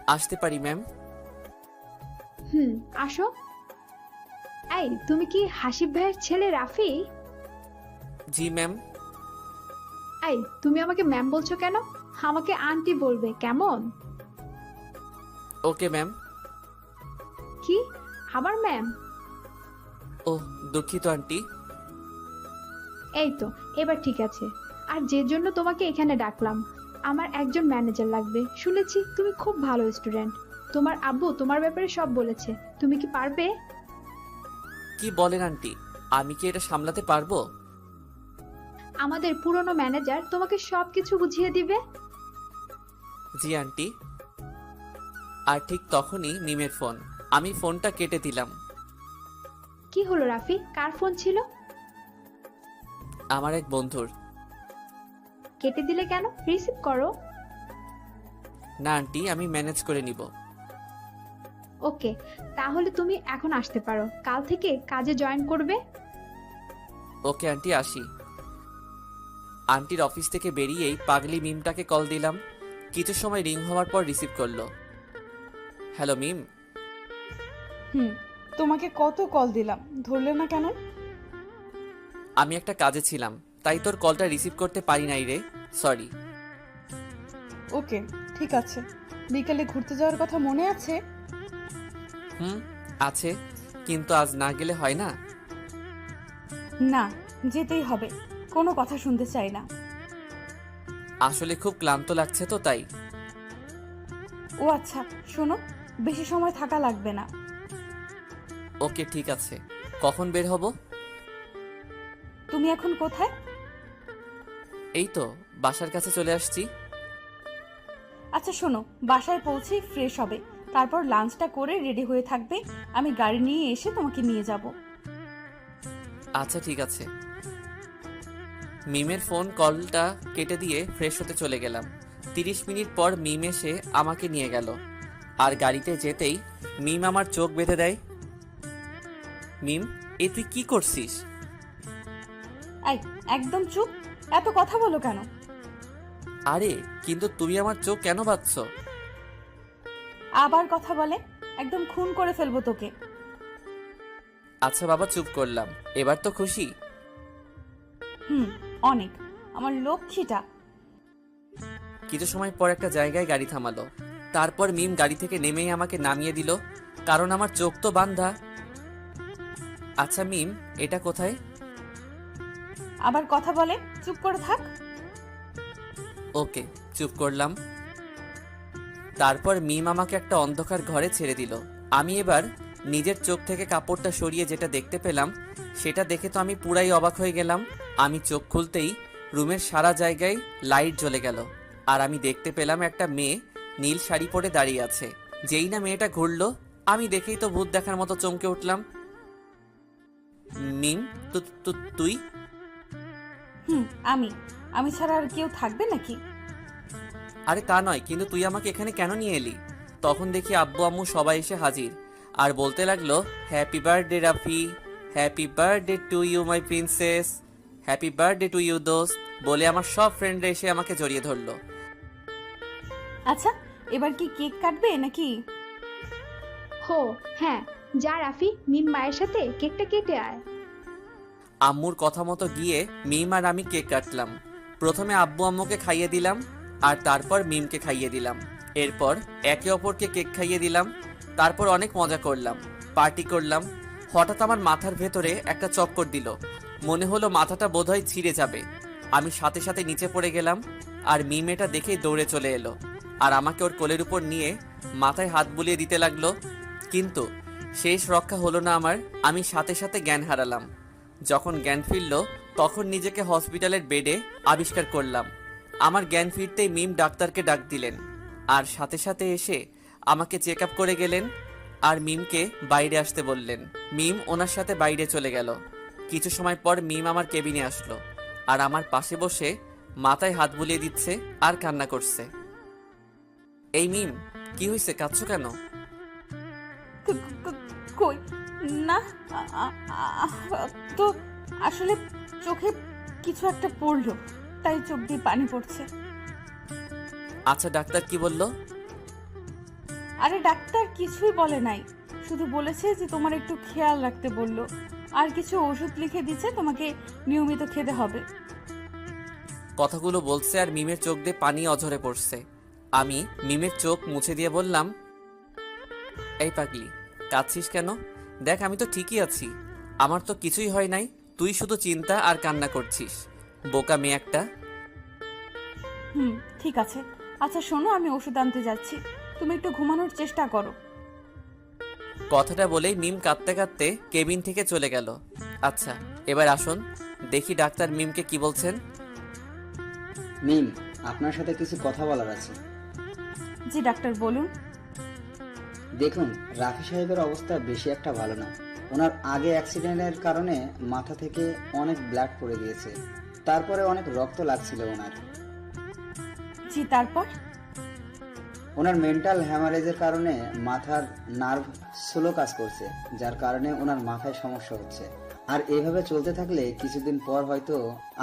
আসতে পারি ম্যাম? আসো। এই, তুমি কি হাসিব ভাইয়ের ছেলে রাফি? জি ম্যাম। এই, তুমি আমাকে ম্যাম বলছো কেন? আমাকে আন্টি বলবে, কেমন? Okay ma'am. কি? আবার ম্যাম? ও, দুঃখিত আন্টি। এই তো, এবার ঠিক আছে। আর যে জন্য তোমাকে এখানে ডাকলাম, আমার একজন ম্যানেজার লাগবে। শুনেছি তুমি খুব ভালো স্টুডেন্ট। তোমার আব্বু তোমার ব্যাপারে সব বলেছে। তুমি কি পারবে? কি বলেন আন্টি? আমি কি এটা সামলাতে পারবো? আমাদের পুরনো ম্যানেজার তোমাকে সবকিছু বুঝিয়ে দিবে। জি আন্টি। আর ঠিক তখনই মিমের ফোন। আমি ফোনটা কেটে দিলাম। কি হলো রাফি, কার ফোন ছিল? আমার এক বন্ধুর। কেটে দিলে কেন? রিসিভ করো। না আন্টি, আমি ম্যানেজ করে নিব। ওকে, তাহলে তুমি এখন আসতে পারো। কাল থেকে কাজে জয়েন করবে। ওকে আন্টি, আসি। আন্টির অফিস থেকে বেরিয়েই পাগলি মিমটাকে কল দিলাম। কিছু সময় রিং হওয়ার পর রিসিভ করলো। হ্যালো মিম। হুম, তোমাকে কত কল দিলাম, ধরলে না কেন? আমি একটা কাজে ছিলাম, তাই তোর কলটা রিসিভ করতে পারি নাই রে। সরি। ওকে, ঠিক আছে। বিকেলে ঘুরতে যাওয়ার কথা মনে আছে? হুম, আছে। কিন্তু আজ না গেলে হয় না? না, যেতেই হবে। কোনো কথা শুনতে চাই না। আসলে খুব ক্লান্ত লাগছে তো তাই। ও আচ্ছা, শোনো, বেশি সময় থাকা লাগবে না। ওকে ঠিক আছে। কখন বের হব? তুমি এখন কোথায়? এই তো বাসার কাছে চলে আসছি। আচ্ছা শোনো, বাসায় পৌঁছেই ফ্রেশ হবে, তারপর লাঞ্চটা করে রেডি হয়ে থাকবে। আমি গাড়ি নিয়ে এসে তোমাকে নিয়ে যাব। আচ্ছা ঠিক আছে। মিমের ফোন কলটা কেটে দিয়ে ফ্রেশ হতে চলে গেলাম। 30 মিনিট পর মিম এসে আমাকে নিয়ে গেল। আর গাড়িতে যেতেই মিম আমার চোখ বেঁধে দেয়। মিম, এ তুই কি করছিস? এই, একদম চুপ। এত কথা বলো কেন? আরে কিন্তু তুমি আমার চোখ কেন বাঁধছ? আবার কথা বলে একদম খুন করে ফেলবো তোকে। আচ্ছা বাবা, চুপ করলাম। এবার তো খুশি? হুম, অনেক। আমার লক্ষ্মীটা। কিছু সময় পর একটা জায়গায় গাড়ি থামালো। তারপর মিম গাড়ি থেকে নেমেই আমাকে নামিয়ে দিল, কারণ আমার চোখ তো বাঁধা। আচ্ছা মিম, এটা কোথায়? আবার কথা বলে, চুপ করে থাক। ওকে, চুপ করলাম। তারপর মিম আমাকে একটা অন্ধকার ঘরে ছেড়ে দিল। আমি এবার নিজের চোখ থেকে কাপড়টা সরিয়ে যেটা দেখতে পেলাম, সেটা দেখে তো আমি পুরাই অবাক হয়ে গেলাম। আমি চোখ খুলতেই রুমের সারা জায়গায় লাইট জ্বলে গেল। আর আমি দেখতে পেলাম একটা মেয়ে নীল শাড়ি পরে দাঁড়িয়ে আছে। যেই না মেয়েটা ঘুরলো, আমি দেখেই তো ভূত দেখার মতো চমকে উঠলাম। মিম, তুই? হুম, আমি। আমি ছাড়া আর কেউ থাকবে নাকি? আরে তা নয়, কিন্তু তুই আমাকে এখানে কেন নিয়ে এলি? তখন দেখি আব্বু আম্মু সবাই এসে হাজির। আর বলতে লাগলো, happy birthday Rafi, happy birthday to you my princess, happy birthday to you দোস্ত, বলে আমার সব ফ্রেন্ডরা এসে আমাকে জড়িয়ে ধরলো। আচ্ছা, এবার কি কেক কাটবে নাকি? হো, হ্যাঁ। যা রাফি, মিম মায়ের সাথে কেকটা কেটে আয়। আম্মুর কথা মতো গিয়ে মিম আর আমি কেক কাটলাম। প্রথমে আব্বু আম্মুকে খাইয়ে দিলাম, আর তারপর মিমকে খাইয়ে দিলাম। এরপর একে অপরকে কেক খাইয়ে দিলাম। তারপর অনেক মজা করলাম, পার্টি করলাম। হঠাৎ আমার মাথার ভেতরে একটা চক্কর দিল। মনে হলো মাথাটা বোধহয় ছিঁড়ে যাবে। আমি সাথে সাথে নিচে পড়ে গেলাম। আর মিম এটা দেখেই দৌড়ে চলে এলো, আর আমাকে ওর কোলের উপর নিয়ে মাথায় হাত বুলিয়ে দিতে লাগলো। কিন্তু শেষ রক্ষা হলো না আমার। আমি সাথে সাথে জ্ঞান হারালাম। যখন জ্ঞান ফিরল, তখন নিজেকে হসপিটালের বেডে আবিষ্কার করলাম। আমার জ্ঞান ফিরতেই মিম ডাক্তারকে ডাক দিলেন, আর সাথে সাথে এসে আমাকে চেক আপ করে গেলেন। আর মিমকে বাইরে আসতে বললেন। মিম ওনার সাথে বাইরে চলে গেল। কিছু সময় পর মিম আমার কেবিনে আসলো, আর আমার পাশে বসে মাথায় হাত বুলিয়ে দিচ্ছে আর কান্না করছে। এই মিম, কি হয়েছে, কাঁদছো কেন? ক- ক- কই না, আ- আ- আ- তো আসলে চোখে কিছু একটা পড়লো, তাই চোখ দিয়ে পানি পড়ছে। আচ্ছা ডাক্তার কি বললো? আরে ডাক্তার কিছুই বলে নাই, শুধু বলেছে যে তোমার একটু খেয়াল রাখতে বললো, আর কিছু ওষুধ লিখে দিচ্ছে, তোমাকে নিয়মিত খেতে হবে। কথাগুলো বলছে আর মিমের চোখ দিয়ে পানি অঝরে পড়ছে। আমি মিমের চোখ মুছে দিয়ে বললাম, এই পাগলি, কাঁদছিস কেন? দেখ আমি তো ঠিকই আছি, আমার তো কিছুই হয় নাই, তুই শুধু চিন্তা আর কান্না করছিস, বোকা মেয়ে একটা। ঠিক আছে। আচ্ছা শোনো, আমি ওষুধ আনতে যাচ্ছি, তুমি একটু ঘুমানোর চেষ্টা করো। কথাটা বলেই মিম কাঁদতে কাঁদতে কেবিন থেকে চলে গেল। আচ্ছা এবার আসুন দেখি ডাক্তার মিমকে কি বলছেন। মিম, আপনার সাথে কিছু কথা বলার আছে। জি ডাক্তার বলুন। দেখুন, রাফি সাহেবের অবস্থা বেশি একটা ভালো না। ওনার আগে অ্যাক্সিডেন্টের কারণে মাথা থেকে অনেক ব্লাড পড়ে গিয়েছে, তারপরে অনেক রক্ত লাগছিল ওনার। জি তারপর? ওনার মেন্টাল হ্যামারেজের কারণে মাথার নার্ভ স্লো কাজ করছে, যার কারণে ওনার মাথায় সমস্যা হচ্ছে। আর এইভাবে চলতে থাকলে কিছুদিন পর হয়তো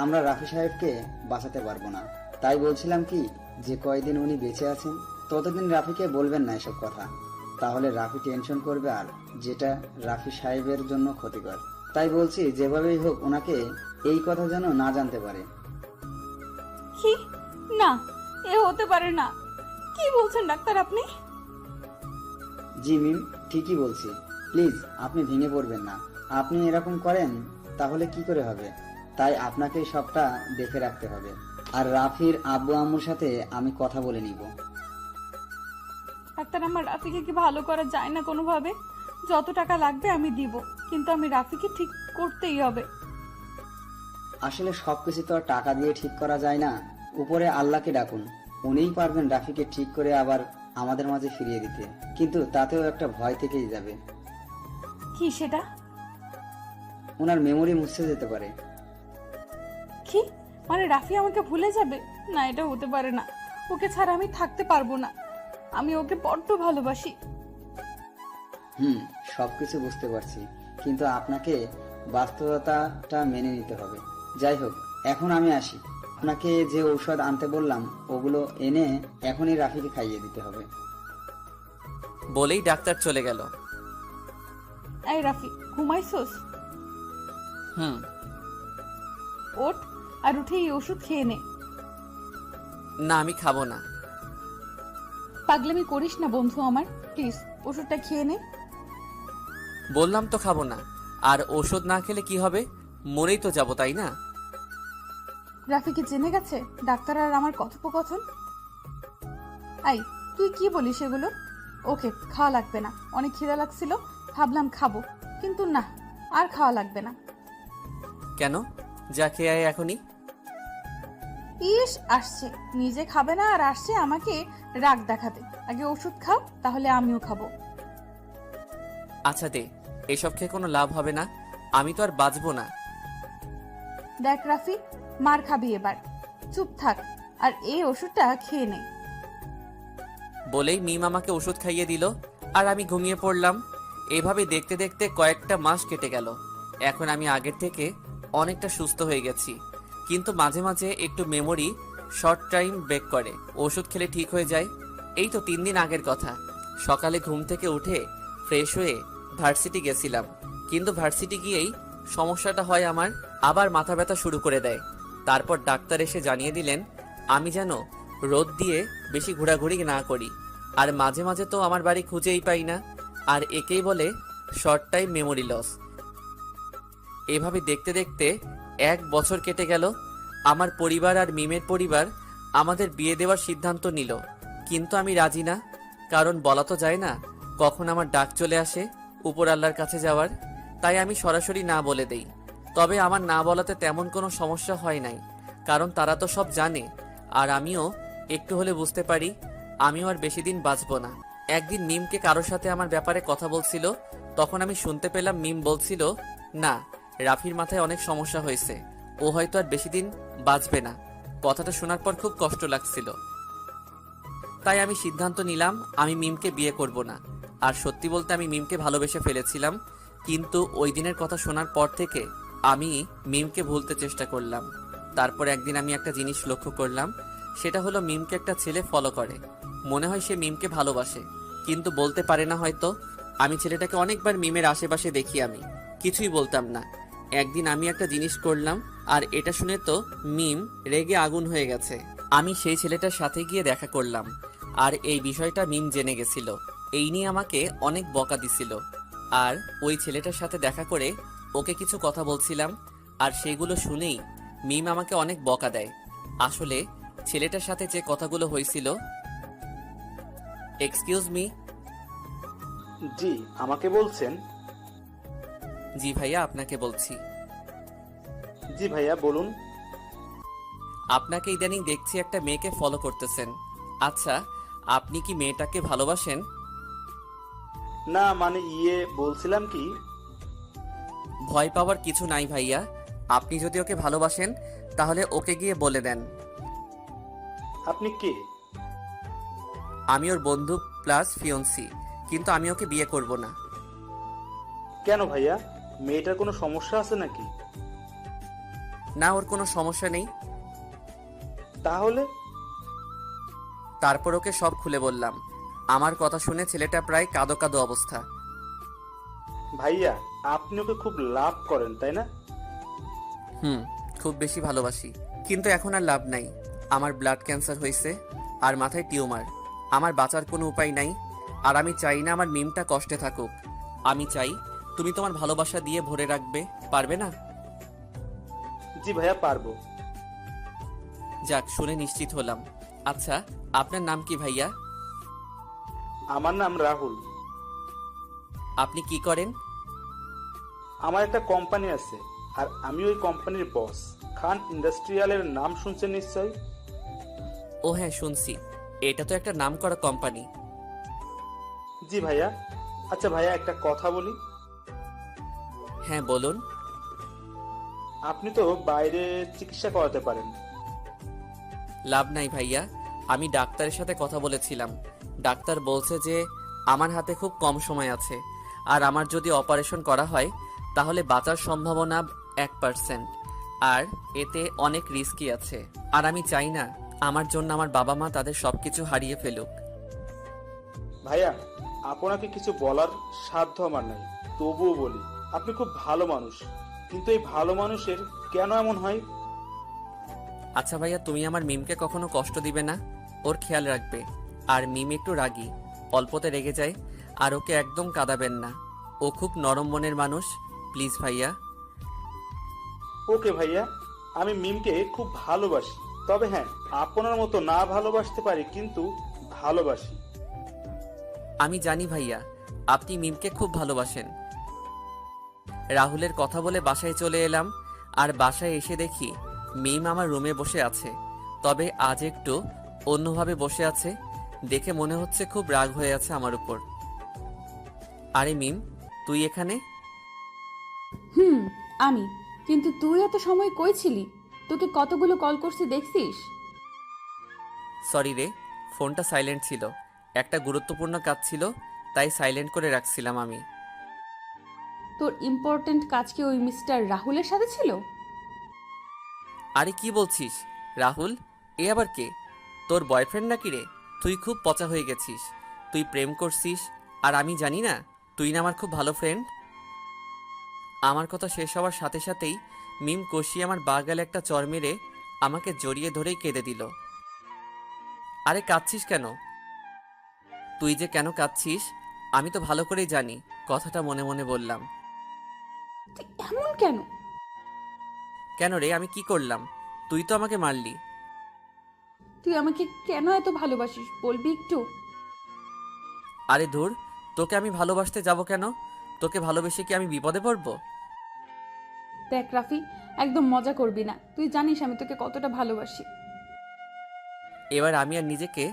আমরা রাফি সাহেবকে বাঁচাতে পারবো না। তাই বলছিলাম কি, যে কয়দিন উনি বেঁচে আছেন ততদিন রাফিকে বলবেন না এসব কথা, তাহলে রাফি টেনশন করবে, আর যেটা রাফি সাহেবের জন্য ক্ষতিকর। তাই বলছি যেভাবেই হোক ওনাকে এই কথা যেন না জানতে পারে। কি? না, এ হতে পারে না। কি বলছেন ডাক্তার আপনি? জি মিম, ঠিকই বলছি। প্লিজ আপনি ভেঙে পড়বেন না। আপনি এরকম করেন তাহলে কি করে হবে? তাই আপনাকে সবটা দেখে রাখতে হবে। আর রাফির আব্বু আম্মুর সাথে আমি কথা বলে নিব। ডাক্তার, আমার রাফিকে কি ভালো করা যায় না কোনোভাবে? যত টাকা লাগবে আমি দিব, কিন্তু আমি রাফিকে ঠিক করতেই হবে। আসলে সবকিছু তো আর টাকা দিয়ে ঠিক করা যায় না। উপরে আল্লাহকে ডাকুন, উনিই পারবেন রাফিকে ঠিক করে আবার আমাদের মাঝে ফিরিয়ে দিতে। কিন্তু তাতেও একটা ভয় থেকেই যাবে। কি সেটা? ওনার মেমোরি মুছে যেতে পারে। কি মানে রাফি আমাকে ভুলে যাবে? না, এটা হতে পারে না। ওকে ছাড়া আমি থাকতে পারবো না। আমি ওকে বড্ড ভালোবাসি। সবকিছু বুঝতে পারছি, কিন্তু আপনাকে বাস্তবতাটা মেনে নিতে হবে। যাই হোক, এখন আমি আসি। আপনাকে যে ঔষধ আনতে বললাম ওগুলো এনে এখনই রাফিকে খাইয়ে দিতে হবে। বলেই ডাক্তার চলে গেল। এই রাফি, ঘুমাইছোস? হুম। ওঠ, আর উঠে এই ওষুধ খেয়ে নে। না আমি খাবো না। পাগলামি করিস না বন্ধু আমার, প্লিজ ওষুধটা খেয়ে নে। বললাম তো খাবো না। আর ওষুধ না খেলে কি হবে? মরেই তো যাবো, তাই না? রাফি কি জেনে গেছে ডাক্তার আর আমার কথোপকথন? আই, তুই কি বলিস এগুলো? ওকে, খাওয়া লাগবে না। অনেক খিদা লাগছিল, ভাবলাম খাবো, কিন্তু না, আর খাওয়া লাগবে না। কেন? যা খেয়ে আয় এখনই। ইস, আসছে নিজে খাবে না আর আসছে আমাকে রাগ দেখাতে। আগে ওষুধ খাও, তাহলে আমিও খাবো। আচ্ছা দে, এসব খেয়ে কোনো লাভ হবে না, আমি তো আর বাঁচবো না। দেখ রাফি, মার খাবি এবার, চুপ থাক আর এই ওষুধটা খেয়ে নে। বলেই মিম আমাকে ওষুধ খাইয়ে দিল আর আমি ঘুমিয়ে পড়লাম। এভাবে দেখতে দেখতে কয়েকটা মাস কেটে গেল। এখন আমি আগের থেকে অনেকটা সুস্থ হয়ে গেছি, কিন্তু মাঝে মাঝে একটু মেমোরি শর্ট টাইম ব্রেক করে। ওষুধ খেলে ঠিক হয়ে যায়। এই তো 3 দিন আগের কথা। সকালে ঘুম থেকে উঠে ফ্রেশ হয়ে ভার্সিটি গেছিলাম, কিন্তু ভার্সিটি গিয়েই সমস্যাটা হয় আমার, আবার মাথা ব্যথা শুরু করে দেয়। তারপর ডাক্তার এসে জানিয়ে দিলেন আমি যেন রোদ দিয়ে বেশি ঘোরাঘুরি না করি, আর মাঝে মাঝে তো আমার বাড়ি খুঁজেই পাই না, আর একেই বলে শর্ট টাইম মেমোরি লস। এভাবে দেখতে দেখতে 1 বছর কেটে গেল। আমার পরিবার আর মিমের পরিবার আমাদের বিয়ে দেওয়ার সিদ্ধান্ত নিল, কিন্তু আমি রাজি না, কারণ বলা তো যায় না কখন আমার ডাক চলে আসে উপর আল্লাহর কাছে যাওয়ার। তাই আমি সরাসরি না বলে দেই। তবে আমার না বলাতে তেমন কোনো সমস্যা হয় নাই, কারণ তারা তো সব জানে, আর আমিও একটু হলে বুঝতে পারি আমিও আর বেশি দিন বাঁচব না। একদিন মিমকে কারোর সাথে আমার ব্যাপারে কথা বলছিল, তখন আমি শুনতে পেলাম মিম বলছিল, না রাফির মাথায় অনেক সমস্যা হয়েছে, ও হয়তো আর বেশি দিন বাঁচবে না। কথাটা শোনার পর খুব কষ্ট লাগছিল। তাই আমি সিদ্ধান্ত নিলাম আমি মিমকে বিয়ে করব না। আর সত্যি বলতে আমি মিমকে ভালোবেসে ফেলেছিলাম, কিন্তু ওই দিনের কথা শোনার পর থেকে আমি মিমকে ভুলতে চেষ্টা করলাম। তারপর একদিন আমি একটা জিনিস লক্ষ্য করলাম, সেটা হলো মিমকে একটা ছেলে ফলো করে। মনে হয় সে মিমকে ভালোবাসে, কিন্তু বলতে পারে না হয়তো। আমি ছেলেটাকে অনেকবার মিমের আশেপাশে দেখি, আমি কিছুই বলতাম না। একদিন আমি একটা জিনিস করলাম, আর এটা শুনে তো মিম রেগে আগুন হয়ে গেছে। আমি সেই ছেলেটার সাথে গিয়ে দেখা করলাম, আর এই বিষয়টা মিম জেনে গেছিল। এই নিয়ে আমাকে অনেক বকা দিছিল। আর ওই ছেলেটার সাথে দেখা করে ওকে কিছু কথা বলছিলাম, আর সেগুলো শুনেই মিম আমাকে অনেক বকা দেয়। আসলে ছেলেটার সাথে যে কথাগুলো হয়েছিল। Excuse me. জি, আমাকে বলছেন? জি ভাইয়া, আপনাকে বলছি। জি ভাইয়া, বলুন। আপনাকে ইদানিং দেখছি একটা মেয়েকে ফলো করতেছেন। আচ্ছা, আপনি কি মেয়েটাকে ভালোবাসেন? না মানে বলছিলাম কি, ভয় পাওয়ার কিছু নাই ভাইয়া। আপনি যদি ওকে ভালোবাসেন তাহলে ওকে গিয়ে বলে দেন। আপনি কে? আমি ওর বন্ধু প্লাস ফিয়ন্সি, কিন্তু আমি ওকে বিয়ে করব না। কেন ভাইয়া, মেয়েটার কোনো সমস্যা আছে নাকি? না, ওর কোনো সমস্যা নেই। তাহলে? তারপর ওকে সব খুলে বললাম। আমার কথা শুনে ছেলেটা প্রায় কাঁদো কাঁদো অবস্থা। ভাইয়া, আপনি ওকে খুব লাভ করেন তাই না? খুব বেশি ভালোবাসি, কিন্তু এখন আর লাভ নাই। আমার ব্লাড ক্যান্সার হয়েছে, আর মাথায় টিউমার। আমার বাঁচার কোনো উপায় নাই, আর আমি চাই না আমার মিমটা কষ্টে থাকুক। আমি চাই তুমি তোমার ভালোবাসা দিয়ে ভরে রাখবে, পারবে না? জি ভাইয়া, পারবো। যাক, শুনে নিশ্চিত হলাম। আচ্ছা, আপনার নাম কি ভাইয়া? আমার নাম রাহুল। আপনি কি করেন? আমার একটা কোম্পানি আছে, আর আমি ওই কোম্পানির বস। খান ইন্ডাস্ট্রিয়ালের নাম শুনছেন নিশ্চয়? ও হ্যাঁ, শুনছি। এটা তো একটা নামকরা কোম্পানি। জি ভাইয়া। আচ্ছা ভাইয়া, একটা কথা বলি। হ্যাঁ বলুন। আপনি তো বাইরে চিকিৎসা করাতে পারেন। লাভ নাই ভাইয়া, আমি ডাক্তারের সাথে কথা বলেছিলাম। ডাক্তার বলছে যে আমার হাতে খুব কম সময় আছে, আর আমার যদি অপারেশন করা হয় তাহলে বাঁচার সম্ভাবনা 1%, আর এতে অনেক রিস্কি আছে। আর আমি চাই না আমার জন্য আমার বাবা মা তাদের সবকিছু হারিয়ে ফেলুক। ভাইয়া, আপনাকে কিছু বলার সাধ্য আমার নাই, তবুও বলি, আপনি খুব ভালো মানুষ, কিন্তু এই ভালো মানুষের কেন এমন হয়? আচ্ছা ভাইয়া, তুমি আমার মিমকে কখনো কষ্ট দিবে না, ওর খেয়াল রাখবে। আর মিম একটু রাগী, অল্পতে রেগে যায়, আর ওকে একদম কাঁদাবেন না। ও খুব নরম মনের মানুষ, প্লিজ ভাইয়া। ওকে ভাইয়া, আমি মিমকে খুব ভালোবাসি, তবে হ্যাঁ, আপনার মতো না ভালোবাসতে পারি, কিন্তু ভালোবাসি। আমি জানি ভাইয়া, আপনি মিমকে খুব ভালোবাসেন। রাহুলের কথা বলে বাসায় চলে এলাম, আর বাসায় এসে দেখি মিম আমার রুমে বসে আছে, তবে আজ একটু অন্যভাবে বসে আছে। দেখে মনে হচ্ছে খুব রাগ হয়ে আছে আমার উপর। আরে মিম, তুই এখানে? আমি। কিন্তু তুই এত সময় কই ছিলি? তোকে কতগুলো কল করছি দেখছিস? সরি রে, ফোনটা সাইলেন্ট ছিল। একটা গুরুত্বপূর্ণ কাজ ছিল, তাই সাইলেন্ট করে রাখছিলাম আমি। তোর ইম্পর্ট্যান্ট কাজ কি ওই মিস্টার রাহুলের সাথে ছিল? আরে কি বলছিস? রাহুল? এ আবার কে? তোর বয়ফ্রেন্ড নাকি রে? তুই খুব পচা হয়ে গেছিস। তুই প্রেম করছিস, আর আমি জানি না? তুই না আমার খুব ভালো ফ্রেন্ড। আমার কথা শেষ হওয়ার সাথে সাথেই মিম কষিয়ে আমার বাগালে একটা চর মেরে আমাকে জড়িয়ে ধরেই কেঁদে দিল। আরে কাঁদছিস কেন? তুই যে কেন কাঁদছিস আমি তো ভালো করেই জানি, কথাটা মনে মনে বললাম। তুই এমন কেন? কেন রে, আমি কি করলাম? তুই তো আমাকে মারলি। তুই আমাকে কেন এত ভালোবাসিস বলবি একটু? আরে ধুর, তোকে আমি ভালোবাসতে যাব কেন? তোকে ভালোবেসে কি আমি বিপদে পড়বো? দেখ রাফি, একদম মজা করবি না। তুই জানিস আমি তোকে কতটা ভালোবাসি। এবার আমি আর নিজেকে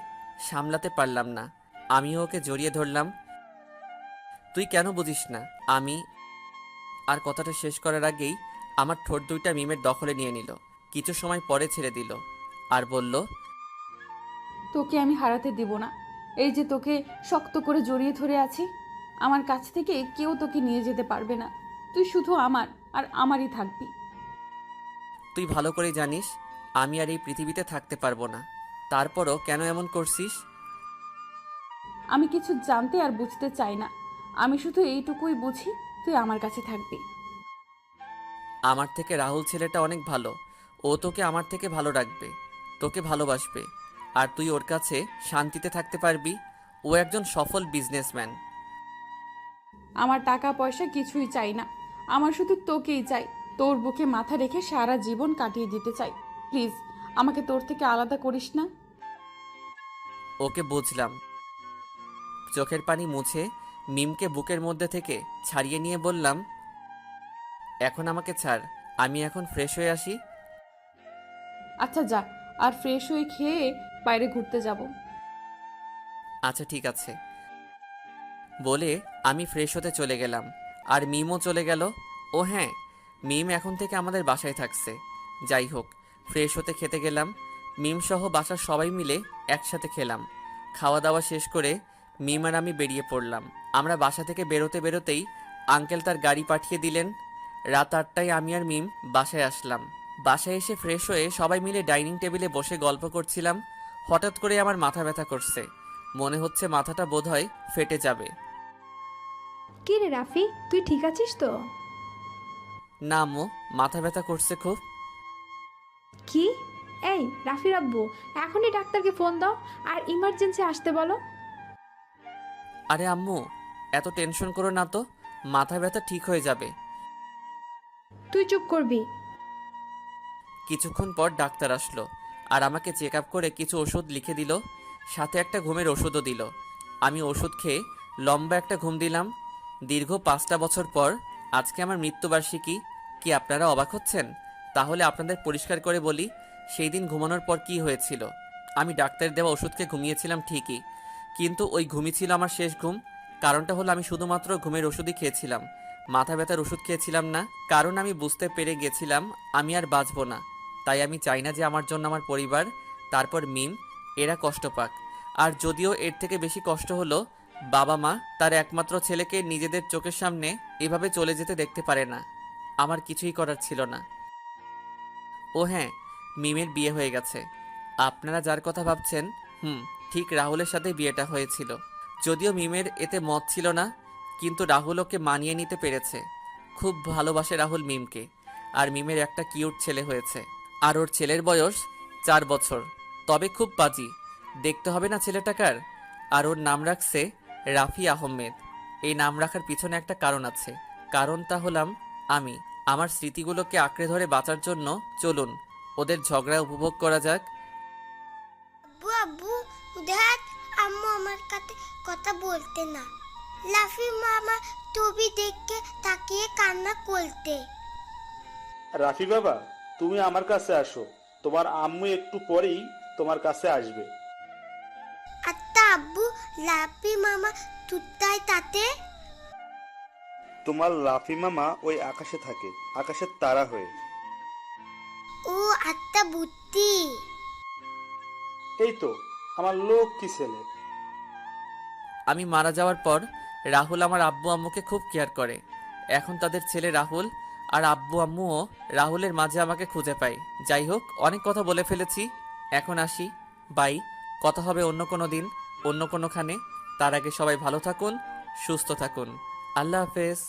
সামলাতে পারলাম না, আমিও ওকে জড়িয়ে ধরলাম। তুই কেন বুঝিস না? আমি আর কথাটা শেষ করার আগেই আমার ঠোঁট দুইটা মিমের দখলে নিয়ে নিল। কিছু সময় পরে ছেড়ে দিল, আর বলল, তোকে আমি হারাতে দিব না। এই যে তোকে শক্ত করে জড়িয়ে ধরে আছি, আমার কাছ থেকে কেউ তোকে নিয়ে যেতে পারবে না। তুই শুধু আমার, আর আমারই থাকবি। তুই ভালো করে জানিস আমি আর এই পৃথিবীতে থাকতে পারবো না। তারপরও কেন এমন করছিস? আমি কিছু জানতে আর বুঝতে চাই না। আমি শুধু এইটুকুই বুঝি, তুই আমার কাছে থাকবি। আমার থেকে রাহুল ছেলেটা অনেক ভালো। ও তোকে আমার থেকে ভালো রাখবে, তোকে ভালোবাসবে, আর তুই ওর কাছে শান্তিতে থাকতে পারবি। ও একজন সফল বিজনেসম্যান। আমার টাকা পয়সা কিছুই চাই না, আমার শুধু তোকেই চাই। তোর বুকে মাথা রেখে সারা জীবন কাটিয়ে দিতে চাই। প্লিজ আমাকে তোর থেকে আলাদা করিস না। ওকে বুঝলাম। চোখের পানি মুছে মিমকে বুকের মধ্যে থেকে ছাড়িয়ে নিয়ে বললাম, এখন আমাকে ছাড়, আমি এখন ফ্রেশ হয়ে আসি। আচ্ছা যা, আর ফ্রেশ হয়ে খেয়ে বাইরে ঘুরতে যাব। আচ্ছা ঠিক আছে বলে আমি ফ্রেশ হতে চলে গেলাম, আর মিমও চলে গেল। ও হ্যাঁ, মিম এখন থেকে আমাদের বাসায় থাকছে। যাই হোক, ফ্রেশ হতে খেতে গেলাম। মিম সহ বাসার সবাই মিলে একসাথে খেলাম। খাওয়া দাওয়া শেষ করে মিম আর আমি বেরিয়ে পড়লাম। আমরা বাসা থেকে বেরোতে বেরোতেই আঙ্কেল তার গাড়ি পাঠিয়ে দিলেন। রাত 8টায় আমি আর মিম বাসায় আসলাম। বাসায় এসে ফ্রেশ হয়ে সবাই মিলে ডাইনিং টেবিলে বসে গল্প করছিলাম। হঠাৎ করে আমার মাথা ব্যথা করছে, মনে হচ্ছে মাথাটা বোধহয় ফেটে যাবে। কি রে রাফি, তুই ঠিক আছিস তো? না আম্মু, মাথা ব্যথা করছে খুব। কি? এই রাফির আব্বু, এখনই ডাক্তারকে ফোন দাও আর ইমার্জেন্সি আসতে বলো। আরে আম্মু, এত টেনশন করো না তো, মাথা ব্যথা ঠিক হয়ে যাবে। তুই চুপ করবি। কিছুক্ষণ পর ডাক্তার আসলো আর আমাকে চেক আপ করে কিছু ওষুধ লিখে দিল, সাথে একটা ঘুমের ওষুধও দিল। আমি ওষুধ খেয়ে লম্বা একটা ঘুম দিলাম। দীর্ঘ 5টা বছর পর আজকে আমার মৃত্যুবার্ষিকী। কি আপনারা অবাক হচ্ছেন? তাহলে আপনাদের পরিষ্কার করে বলি, সেই দিন ঘুমানোর পর কি হয়েছিল। আমি ডাক্তার দেওয়া ওষুধকে ঘুমিয়েছিলাম ঠিকই, কিন্তু ওই ঘুমই ছিল আমার শেষ ঘুম। কারণটা হলো আমি শুধুমাত্র ঘুমের ওষুধই খেয়েছিলাম, মাথা ব্যথার ওষুধ খেয়েছিলাম না। কারণ আমি বুঝতে পেরে গেছিলাম আমি আর বাঁচবো না। তাই আমি চাই না যে আমার জন্য আমার পরিবার, তারপর মিম, এরা কষ্ট পাক। আর যদিও এর থেকে বেশি কষ্ট হলো বাবা মা তার একমাত্র ছেলেকে নিজেদের চোখের সামনে এভাবে চলে যেতে দেখতে পারে না। আমার কিছুই করার ছিল না। ও হ্যাঁ, মিমের বিয়ে হয়ে গেছে। আপনারা যার কথা ভাবছেন, ঠিক রাহুলের সাথে বিয়েটা হয়েছিল। যদিও মিমের এতে মত ছিল না, কিন্তু রাহুল ওকে মানিয়ে নিতে পেরেছে। খুব ভালোবাসে রাহুল মিমকে, আর মিমের একটা কিউট ছেলে হয়েছে। আর ওর ছেলের বয়স 4 বছর। তবে খুব বাজি, দেখতে হবে না ছেলেটাকার। আর ওর নাম রাখছে রাফি আহমেদ। এই নাম রাখার পিছনে একটা কারণ আছে, কারণটা হলাম আমি। আমার স্মৃতিগুলোকে আঁকড়ে ধরে বাঁচার জন্য চলুন ওদের ঝগড়া উপভোগ করা যাক। আব্বু আব্বু দেখ, আম্মু আমার কাছে কথা বলতে না। লাফি মামা ছবি দেখে তাকিয়ে কান্না করতে। রাফি বাবা, তুমি আমার কাছে আসো, তোমার আম্মু একটু পরেই তোমার কাছে আসবে। আচ্ছা আব্বু, লাফি মামা তুতাই তাতে। তোমার লাফি মামা ওই আকাশে থাকে, আকাশের তারা হয়ে। ও আত্মা বুদ্ধি। এই তো আমার লক্ষ্মী ছেলে। আমি মারা যাওয়ার পর রাহুল আমার আব্বু আম্মুকে খুব কেয়ার করে। এখন তাদের ছেলে রাহুল আর আব্বু আম্মুও রাহুলের মাঝে আমাকে খুঁজে পায়। যাই হোক, অনেক কথা বলে ফেলেছি, এখন আসি। বাই, কথা হবে অন্য কোনো দিন, অন্য কোনোখানে। তার আগে সবাই ভালো থাকুন, সুস্থ থাকুন। আল্লাহ হাফেজ।